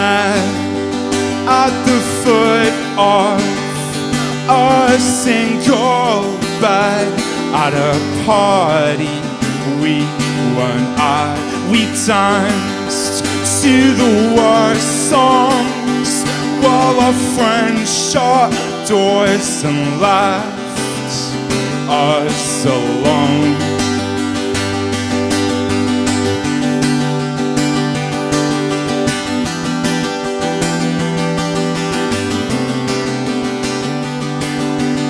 met at the foot of a single bed at a party we weren't at. We danced to the worst songs while our friends shut doors and left us alone.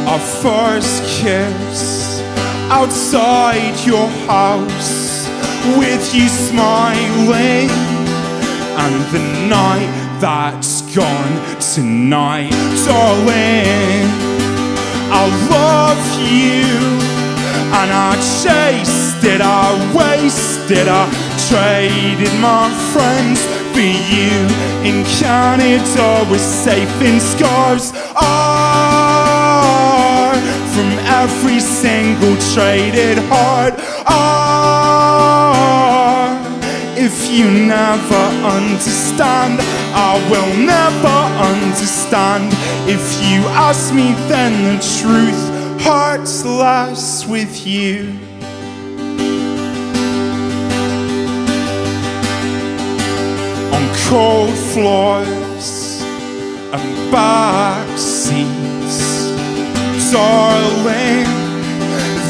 Our first kiss outside your house with you smiling, and the night that's gone tonight, darling. I love you and I chased it, I wasted, I traded my friends for you in Canada with safe in scarves. From every single traded heart. If you never understand, I will never understand. If you ask me, then the truth hurts less with you. On cold floors and back seats, darling,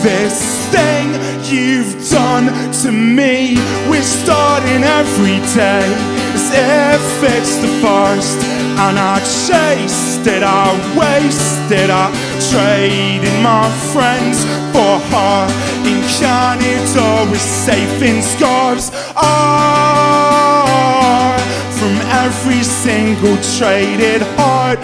this thing you've done to me, we're starting every day as if it's the first. And I chased it, I wasted, I traded my friends for her in Canada with safe in scarves. From every single traded heart.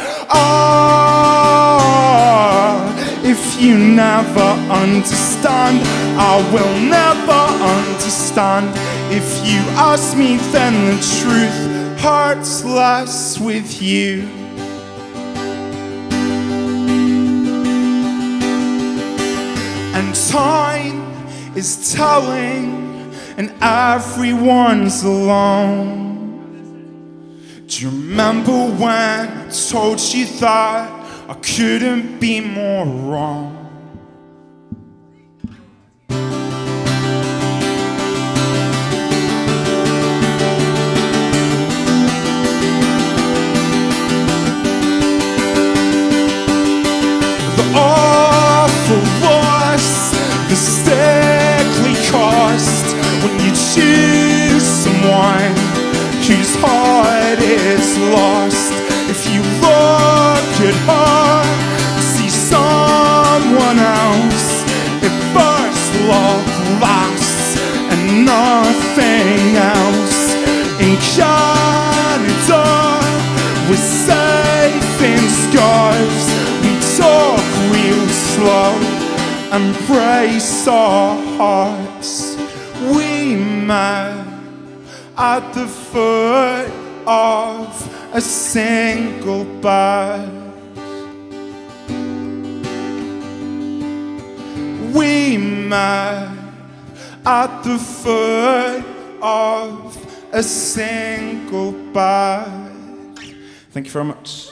If you never understand, I will never understand. If you ask me, then the truth hurts less with you. And time is telling, and everyone's alone. Do you remember when I told you that I couldn't be more wrong? The awful loss, the sickly cost when you choose someone whose heart is lost. If you look at her, see someone else. If first love lasts and nothing else. In Canada, we're safe in scarves. We talk real slow and brace our hearts. We met at the foot of a single bed. We met at the foot of a single bed. Thank you very much.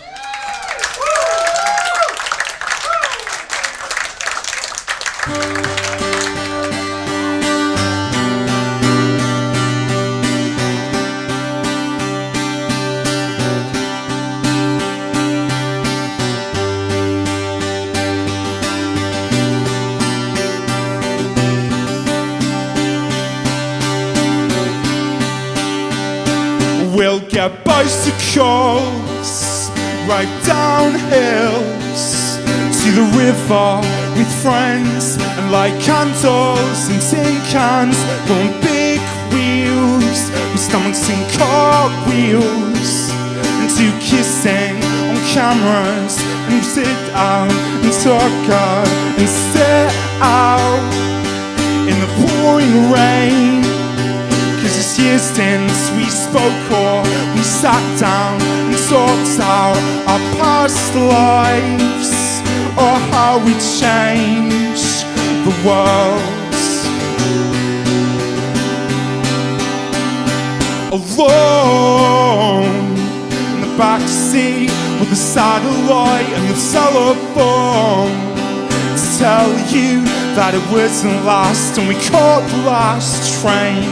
We'll get bicycles right down hills to the river with friends and light candles and tin cans on big wheels with stomachs and cartwheels, and to kissing on cameras and sit out and talk out and sit out in the pouring rain. 'Cause it's years since we spoke or we sat down and talked out our past lives, or how we change the world. Alone backseat with the satellite and the telephone to tell you that it wasn't last, and we caught the last train.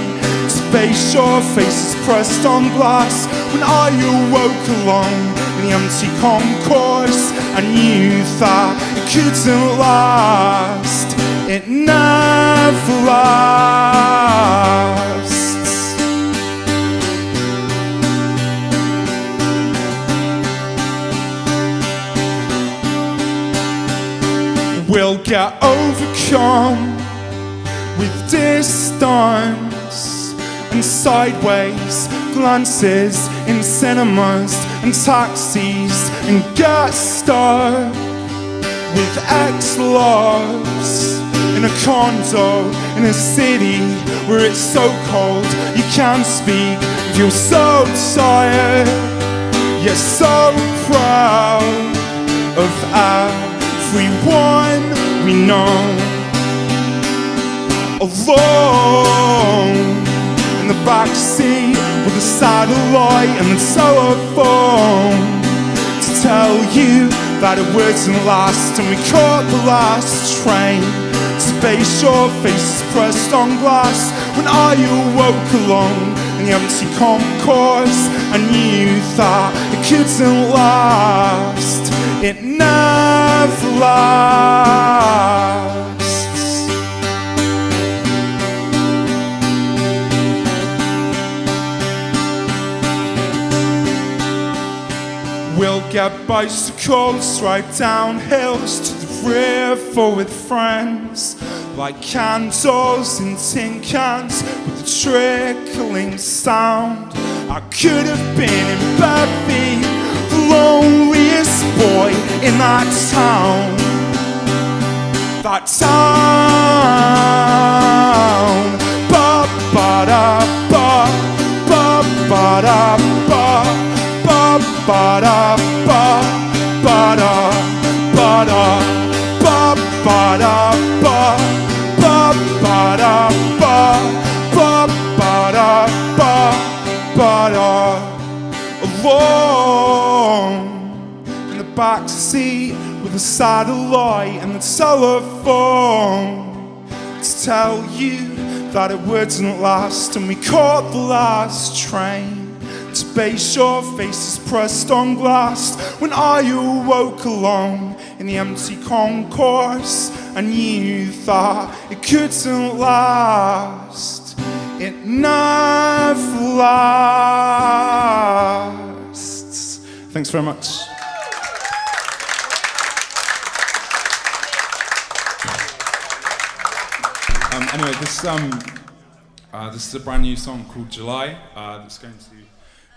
Space, your face is pressed on glass when I awoke alone in the empty concourse. I knew that it couldn't last. It never lasts. We'll get overcome with distance and sideways glances in cinemas and taxis, and get stuck with ex-loves in a condo in a city where it's so cold you can't speak. You're so tired, you're so proud of everyone we know. Alone in the backseat with the satellite and the telephone to tell you that it wouldn't last, and we caught the last train. Space, your face is pressed on glass when I awoke alone in the empty concourse. I knew that it couldn't last. It never lasts. We'll get bicycles right down hills to the river with friends, like candles in tin cans with a trickling sound. I could have been in Buffy, the loneliest boy in that town. That town. Ba ba da ba, ba ba da ba, ba ba da ba, ba da ba da, ba ba da ba, ba ba da ba, ba ba da ba, ba da. Alone in the backseat with the satellite and the telephone to tell you that it wouldn't last, and we caught the last train. Space, your face is pressed on glass when I awoke alone in the empty concourse. I knew that it couldn't last. It never lasts. Thanks very much. Anyway, this is a brand new song called July. That's going to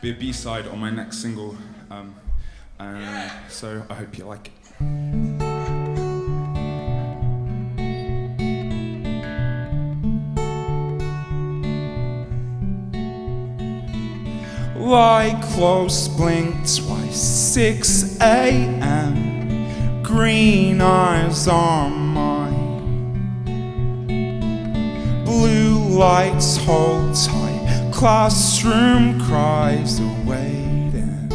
be a B-side on my next single, so I hope you like it. Light close, blink twice, 6 a.m. Green eyes on mine. Blue lights hold tight, classroom cries are waiting,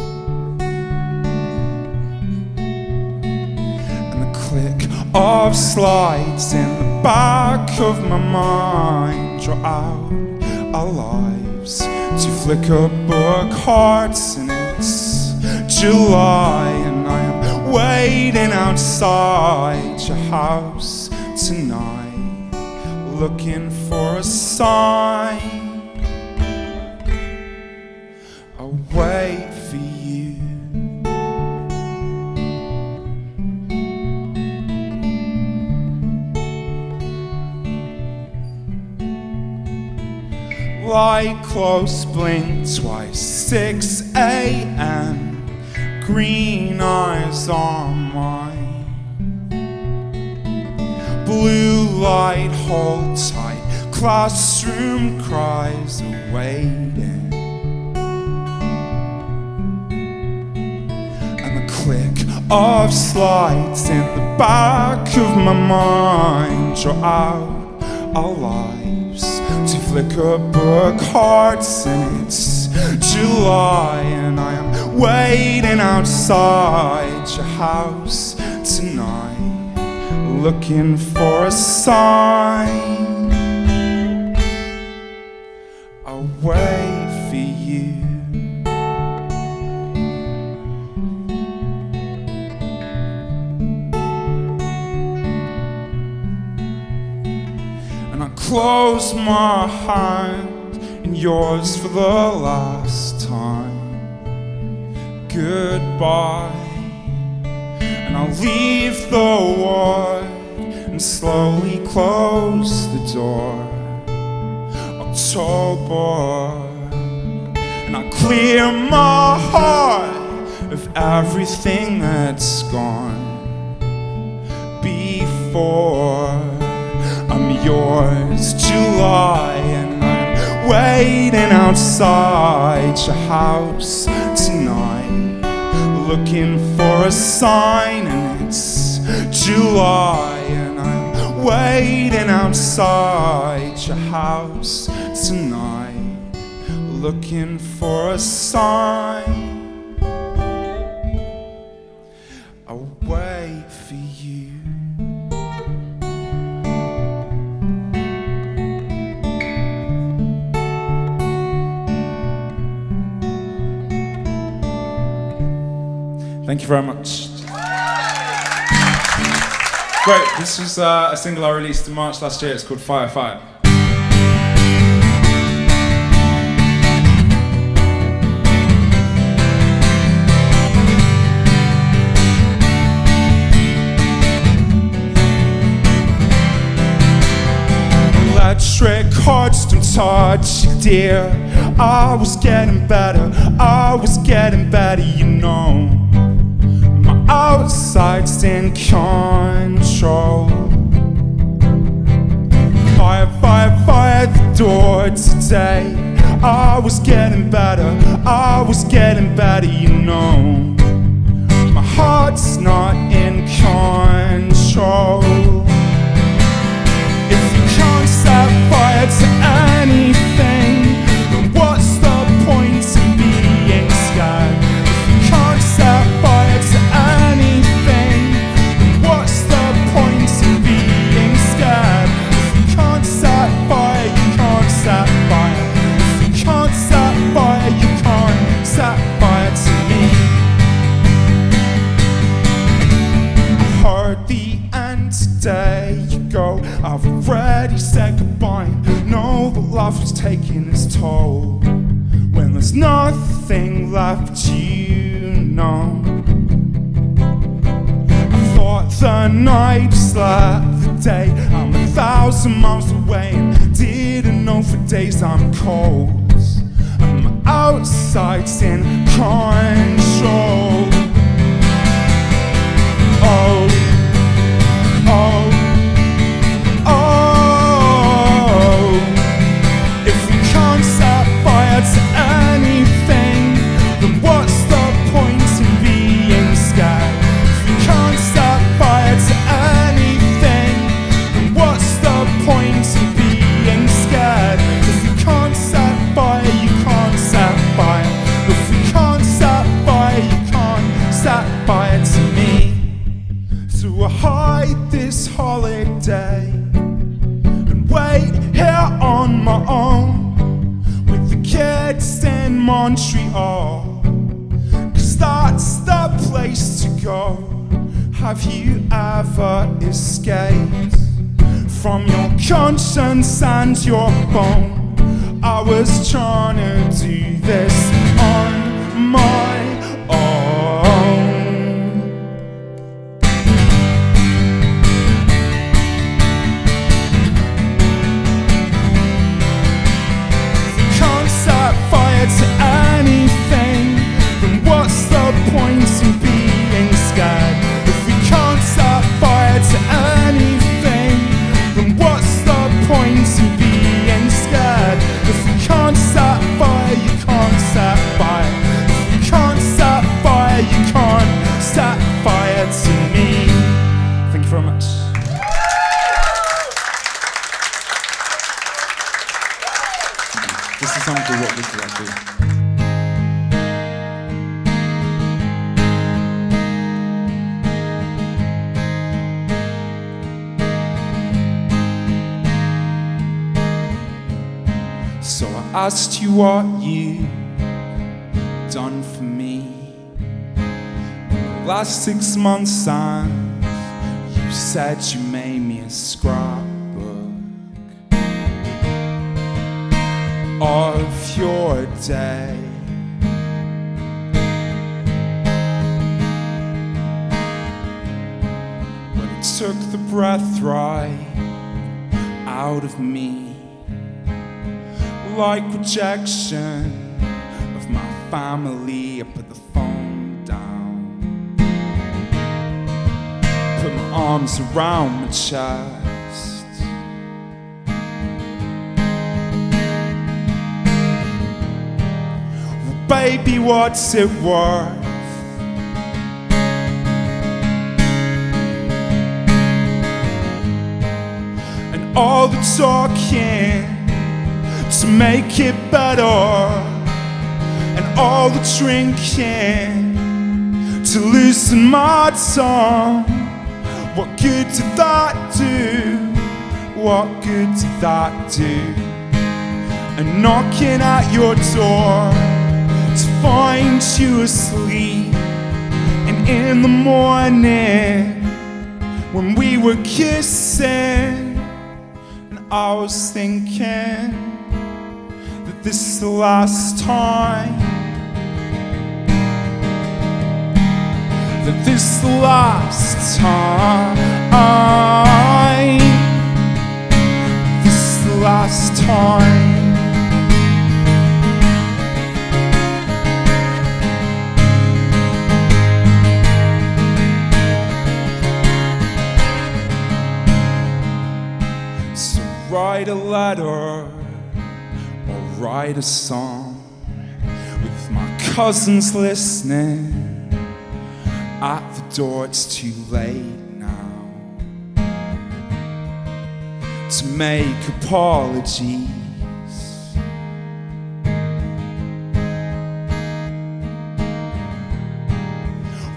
and the click of slides in the back of my mind draw out our lives to flicker book hearts, and it's July and I am waiting outside your house tonight, looking for a sign. I'll wait for you. Light close, blink twice, 6 a.m. Green eyes on mine. Blue light hold tight, classroom cries are waiting, and the click of slides in the back of my mind draw out our lives to flicker book hearts, and it's July, and I am waiting outside your house tonight, looking for a sign. I'll wait for you. And I close my hand in yours for the last time. Goodbye. And I'll leave the ward and slowly close the door. October. And I clear my heart of everything that's gone before I'm yours. July, and I'm waiting outside your house tonight, looking for a sign, and it's July, and I'm waiting outside your house tonight, looking for a sign. I'll wait for you. Thank you very much. Great, this was a single I released in March last year. It's called Fire Fire. Electric hearts don't touch you, dear. I was getting better, you know. My outside's in control. Fire, fire, fire the door today. I was getting better, you know. My heart's not in control. If you can't set fire to anything, then what's the point in being scared? If you can't set fire to anything, then what's the point in being scared? If you can't set fire, you can't set fire. If you can't set fire, you can't set fire to me. I heard the end today. I've already said goodbye. Know that love was taking its toll. When there's nothing left, you know. I thought the night slept the day. I'm 1,000 miles away and didn't know for days I'm cold. And my outside's in control. Oh, oh. To anything, then what's the point in being scared? If you can't set fire to anything, then what's the point in being scared? If you can't set fire, you can't set fire. If you can't set fire, you can't set fire to me. So I hide this holiday and wait here on my own. Kids in Montreal, 'cause that's the place to go. Have you ever escaped from your conscience and your phone? I was trying to do this on my own. To anything, then what's the point in being scared? If we can't set fire to anything, then what's the point in being scared? If we can't set fire, you can't set fire. If we can't what good did that do? So I asked you what you done for me in the last 6 months, and you said you made me a scrapbook of your day. But it took the breath right out of me, like rejection of my family. I put the phone down, put my arms around my chest. Well, baby, what's it worth? And all the talking to make it better, and all the drinking to loosen my tongue. What good did that do? What good did that do? And knocking at your door to find you asleep, and in the morning when we were kissing, and I was thinking this is the last time, that this is the last time, this is the last time. So write a letter, write a song with my cousins listening. At the door, it's too late now to make apologies.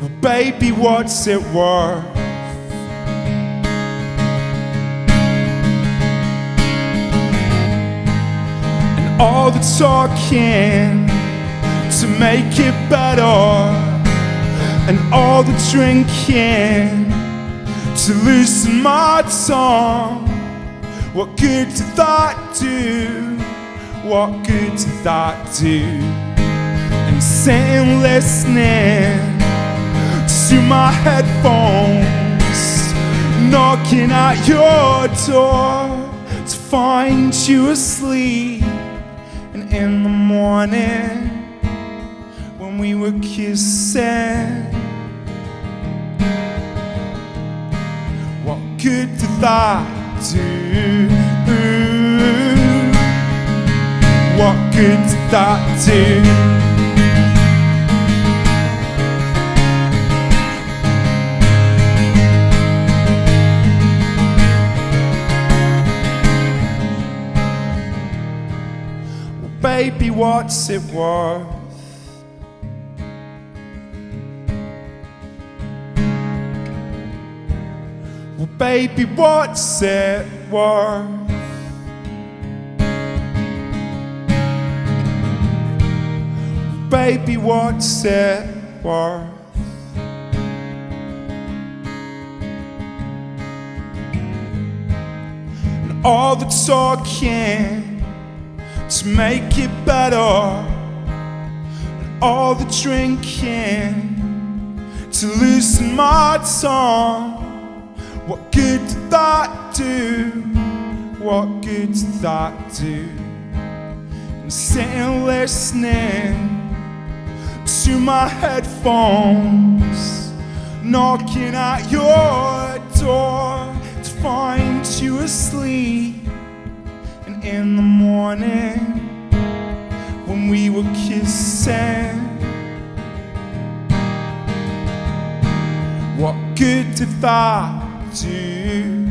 Well, baby, what's it worth? All the talking to make it better, and all the drinking to loosen my tongue. What good did that do? What good did that do? And sitting listening to my headphones, knocking at your door to find you asleep. In the morning when we were kissing, what good did that do? What good did that do? Baby, what's it worth? Well, baby, what's it worth? Baby, what's it worth? And all the talking to make it better, and all the drinking to loosen my tongue. What good did that do? What good did that do? And sitting listening to my headphones, knocking at your door to find you asleep. And in the morning when we were kissing, what good did that do?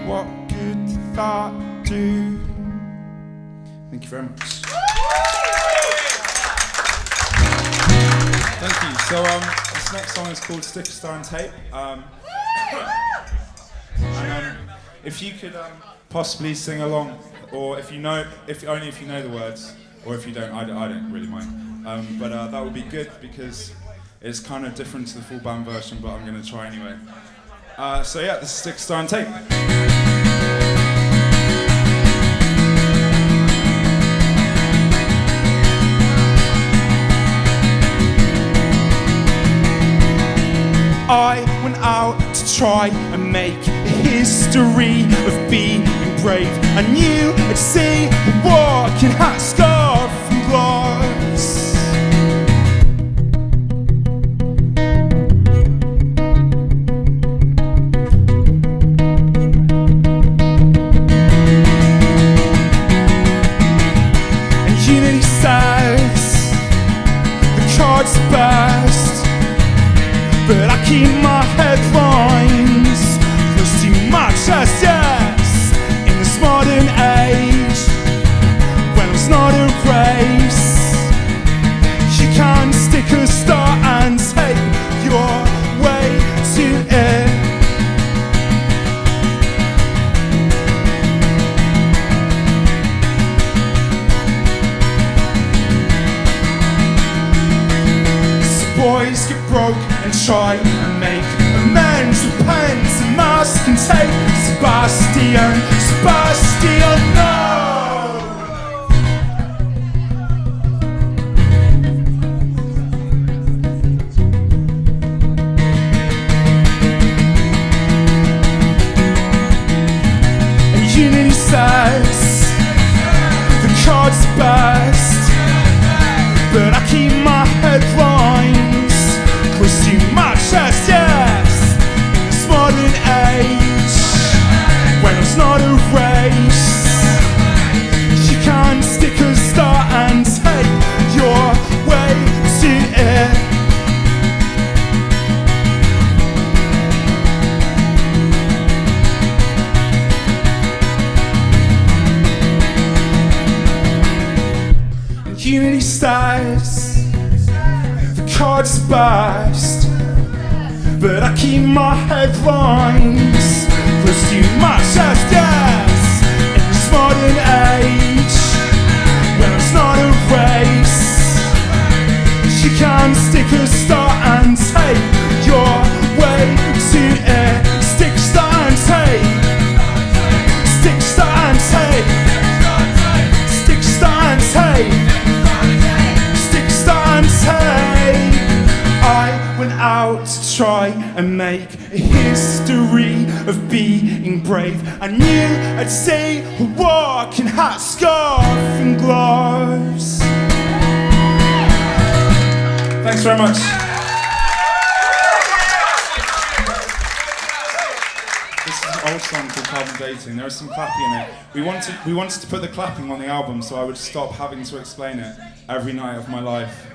What good did that do? you very much. Thank you. So this next song is called Stick a Star and Tape. If you could possibly sing along, or if only if you know the words, or if you don't, I don't really mind. But that would be good because it's kind of different to the full band version, but I'm going to try anyway. So yeah, this is Stick a Star and Tape. I went out to try and make a history of being brave. I knew I'd see a walking hat, scarf and gloves. And unity says the cards burst, but I keep my headlines close to my chest, yes. In this modern age, when it's not a race, you can stick a star and take your way to it. So boys get broke and try and make amends with pens and masks and tape. Sebastian, no! And unity says the cards are best, but I keep my headlines close to my chest, yes. In this modern age, when it's not a race, you can stick a star and take your way to it. And unity says the cards burst, but I keep my headlines close to my chest, yes. In this modern age, when it's not a race, you can stick a star and take your way to it. Stick a star and take, stick a star and take, stick a star and take, stick a star and take. I went out to try and make a history of being brave. I knew I'd see a walking hat, scarf and gloves. Thanks very much. This is an old song called Carbon Dating. There is some clapping in it. We wanted to put the clapping on the album so I would stop having to explain it every night of my life.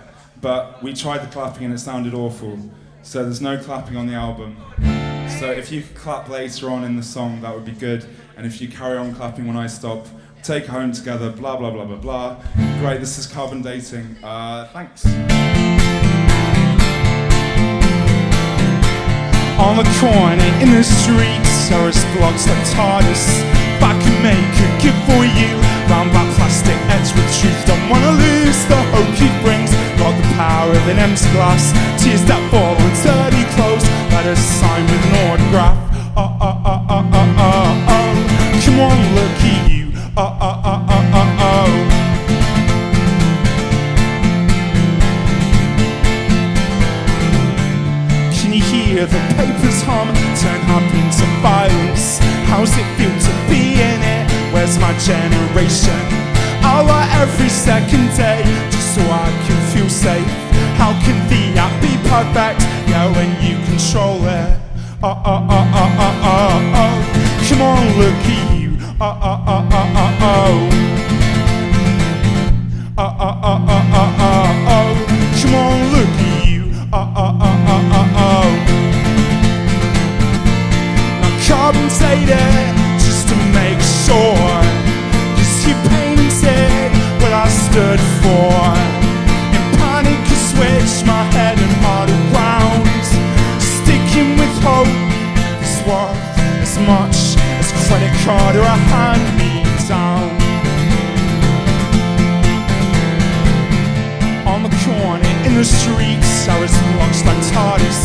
But we tried the clapping and it sounded awful. So there's no clapping on the album. So if you could clap later on in the song, that would be good. And if you carry on clapping when I stop, take it home together, blah, blah, blah, blah, blah. Great, this is Carbon Dating. Thanks. On the corner, in the streets, terrorist blocks like TARDIS. If I could make a gift for you, round black plastic edged with truth. Don't wanna lose the hope you brings. Got the power of an empty glass, tears that fall on dirty clothes. Let us sign with an autograph. Come on, look at you. Can you hear the papers hum? Turn happy into violence. How's it feel to be in it? Where's my generation? I'll write every second day just so I can feel safe. How can the app be perfect? Yeah, when you control it. Come on, look at you. Come on, look at you. Now carbonate it just to make sure, 'cause you painted hope is worth as much as a credit card or a hand-me-down. On the corner, in the streets, I was lost like TARDIS.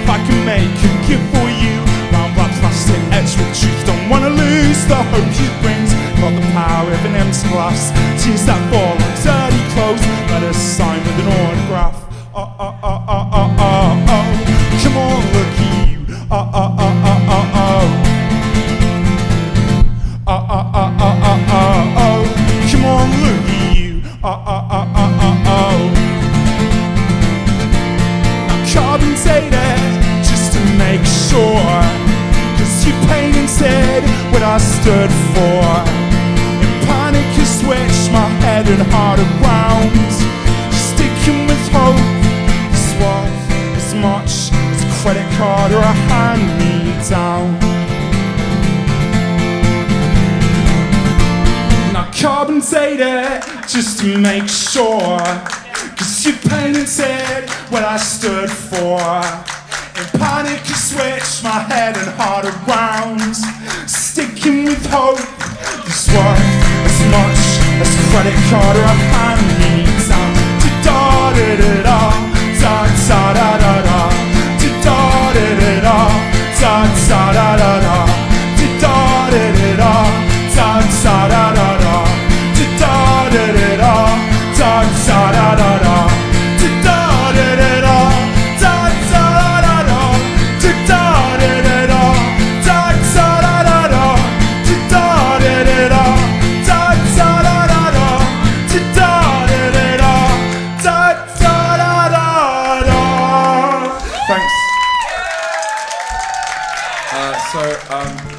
If I can make a gift for you, round black plastic etched with truth. Don't wanna lose the hope you bring. Got the power of an empty glass, tears that fall on dirty clothes. Let us sign with an autograph. Oh, oh, oh, oh, oh, oh, oh. Come on, look at you. Oh, oh, oh, oh, oh, oh. Oh, oh, oh, oh, oh, oh, oh. Come on, look at you. Oh, oh, oh, oh, oh, oh. Now carbon data just to make sure, 'cause you painted what I stood for. In panic you switched my head and heart around. Sticking with hope is worth as much as a credit card or a hand-me-down. Now carbon data just to make sure, 'cause you painted what I stood for. In panic you switched my head and heart around. Sticking with hope is worth as much as a credit card or a hand-me-down. Da-da-da-da-da, da-da-da-da-da, da-da-da-da-da, da-da-da-da-da, da-da-da-da-da, da-da-da-da-da, da-da-da-da-da, da-da-da-da-da, da-da-da-da-da.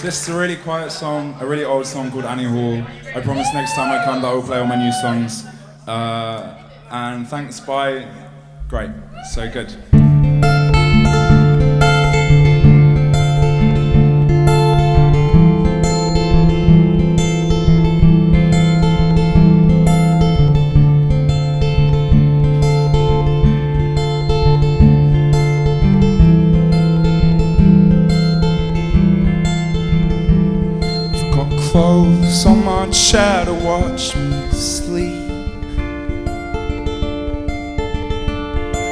This is a really quiet song, a really old song called Annie Hall. I promise next time I come that I will play all my new songs. And thanks, bye. Great, so good. Clothes on my chair to watch me sleep,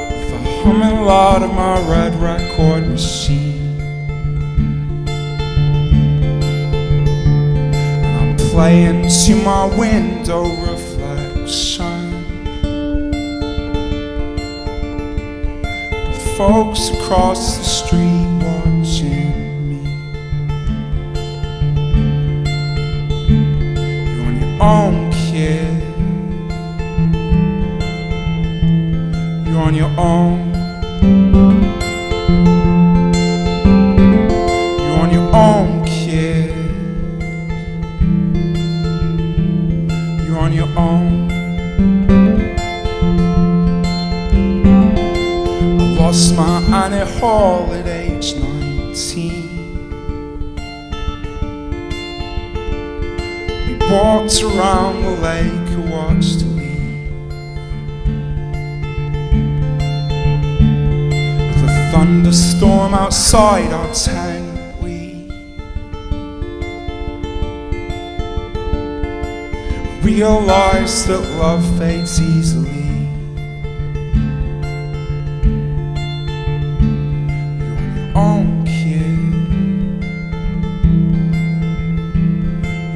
with the humming loud of my red record machine. And I'm playing to my window reflection, with folks across the street watching. Own kid, you're on your own. You're on your own, kid. You're on your own. I lost my Annie Hall at age 19. Walked around the lake and watched the leave. With a thunderstorm outside our tent, we realized that love fades easily. You're on your own, kid.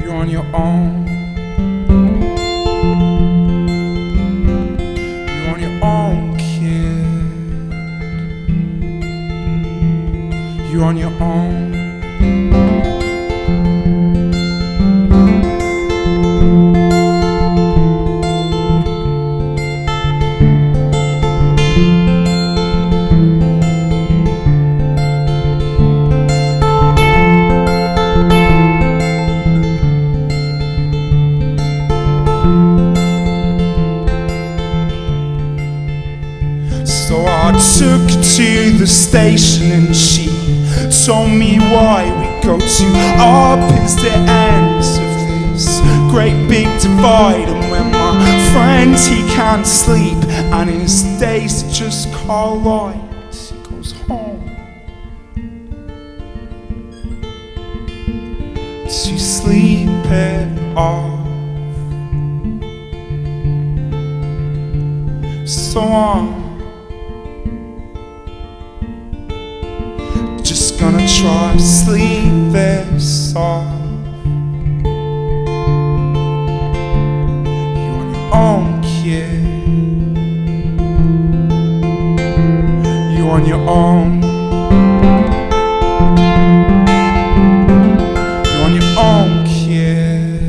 You're on your own. You're on your own, kid. You're on your own. So I took to the station and she told me why we go to opposite ends of this great big divide. And when my friend, he can't sleep and his days just collide, he goes home. you sleep it off. So I'm just gonna try to sleep this off. You're on your own, kid. You're on your own. You're on your own, kid.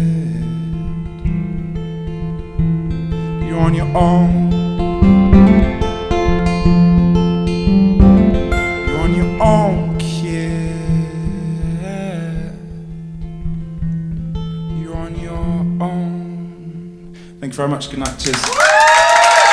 You're on your own. You're on your own, kid. You're on your own. Thank you very much. Good night. Cheers.